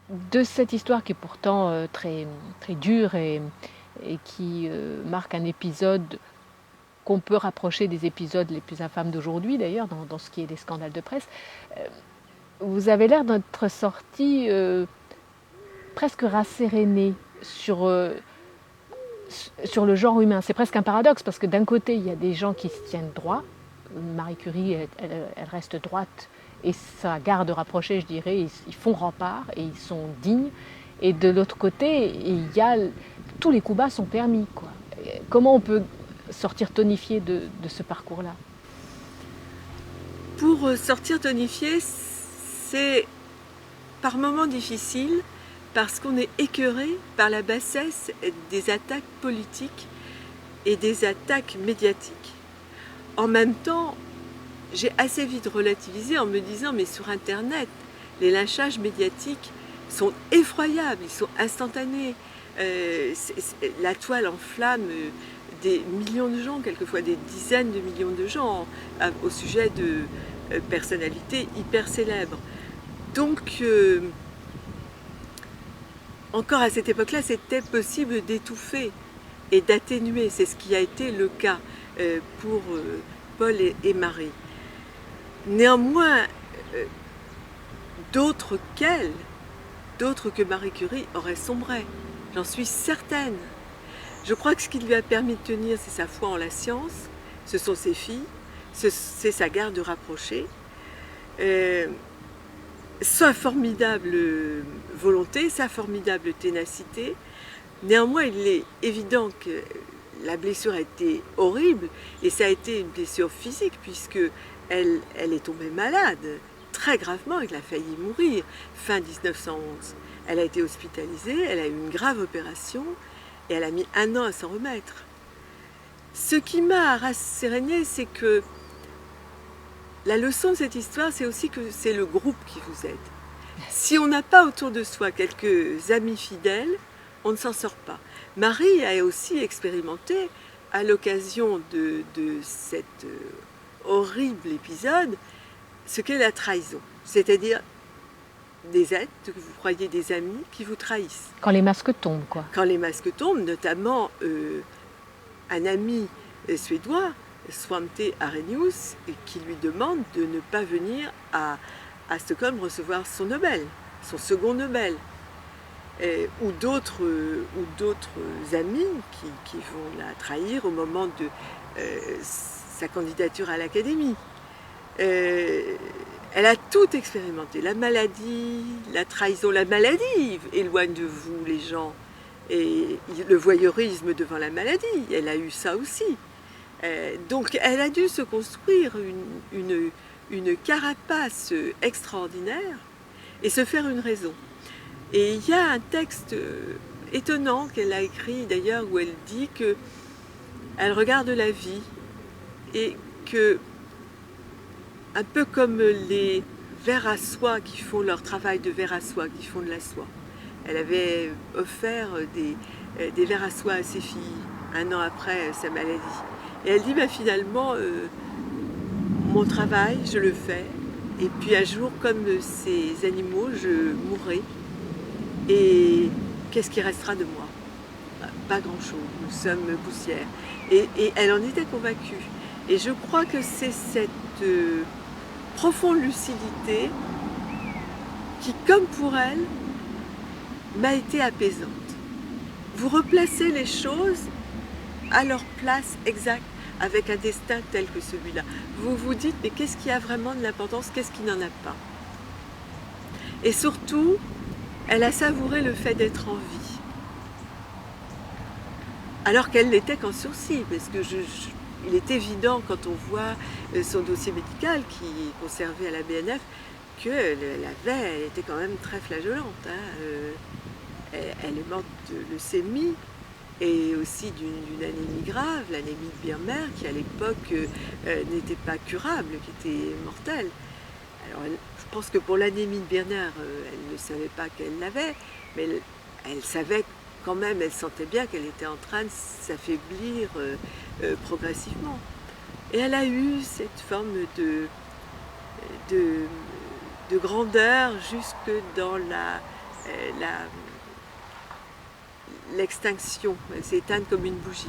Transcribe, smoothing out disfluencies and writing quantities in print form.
de cette histoire qui est pourtant, très, très dure et qui, marque un épisode qu'on peut rapprocher des épisodes les plus infâmes d'aujourd'hui d'ailleurs, dans ce qui est des scandales de presse, heu, vous avez l'air d'être sortis, presque rassérénés sur, sur le genre humain. C'est presque un paradoxe parce que d'un côté, il y a des gens qui se tiennent droit. Marie Curie, elle reste droite et sa garde rapprochée, je dirais, ils font rempart et ils sont dignes. Et de l'autre côté, il y a tous les coups bas sont permis, quoi. Comment on peut sortir tonifié de ce parcours-là? Pour sortir tonifié, c'est par moments difficile parce qu'on est écœuré par la bassesse des attaques politiques et des attaques médiatiques. En même temps, j'ai assez vite relativisé en me disant mais sur Internet, les lynchages médiatiques sont effroyables, ils sont instantanés. La toile enflamme des millions de gens, quelquefois des dizaines de millions de gens au sujet de personnalités hyper célèbres. Donc, encore à cette époque-là, c'était possible d'étouffer et d'atténuer. C'est ce qui a été le cas pour Paul et Marie. Néanmoins, d'autres qu'elle, d'autres que Marie Curie, auraient sombré. J'en suis certaine. Je crois que ce qui lui a permis de tenir, c'est sa foi en la science, ce sont ses filles, c'est sa garde rapprochée, sa formidable volonté, sa formidable ténacité. Néanmoins, il est évident que la blessure a été horrible et ça a été une blessure physique puisque elle est tombée malade très gravement, elle a failli mourir fin 1911. Elle a été hospitalisée, elle a eu une grave opération et elle a mis 1 an à s'en remettre. Ce qui m'a rassérénée, c'est que la leçon de cette histoire, c'est aussi que c'est le groupe qui vous aide. Si on n'a pas autour de soi quelques amis fidèles, on ne s'en sort pas. Marie a aussi expérimenté, à l'occasion de cet horrible épisode, ce qu'est la trahison. C'est-à-dire des êtres que vous croyez des amis qui vous trahissent. Quand les masques tombent, quoi. Quand les masques tombent, notamment un ami suédois, Svante Arrhenius, qui lui demande de ne pas venir à Stockholm recevoir son Nobel, son second Nobel. Ou d'autres amis qui vont la trahir au moment de sa candidature à l'Académie. Elle a tout expérimenté, la maladie, la trahison. La maladie éloigne de vous les gens, et le voyeurisme devant la maladie, elle a eu ça aussi. Donc elle a dû se construire une carapace extraordinaire et se faire une raison. Et il y a un texte étonnant qu'elle a écrit d'ailleurs où elle dit qu'elle regarde la vie et que, un peu comme les vers à soie qui font leur travail de vers à soie, qui font de la soie, elle avait offert des vers à soie à ses filles 1 an après sa maladie. Et elle dit finalement, mon travail, je le fais, et puis un jour, comme ces animaux, je mourrai. Et qu'est-ce qui restera de moi? Pas grand-chose, nous sommes poussière. Et elle en était convaincue. Et je crois que c'est cette profonde lucidité qui, comme pour elle, m'a été apaisante. Vous replacez les choses à leur place exacte avec un destin tel que celui-là. Vous vous dites, mais qu'est-ce qui a vraiment de l'importance, qu'est-ce qui n'en a pas? Et surtout, elle a savouré le fait d'être en vie. Alors qu'elle n'était qu'en sursis, parce que il est évident quand on voit son dossier médical qui est conservé à la BNF qu'elle était quand même très flageolante. Elle est morte de leucémie et aussi d'une anémie grave, l'anémie de Birmer, qui à l'époque n'était pas curable, qui était mortelle. Alors, je pense que pour l'anémie de Birner, elle ne savait pas qu'elle l'avait, mais elle savait quand même, elle sentait bien qu'elle était en train de s'affaiblir progressivement. Et elle a eu cette forme de grandeur jusque dans l'extinction, elle s'est éteinte comme une bougie.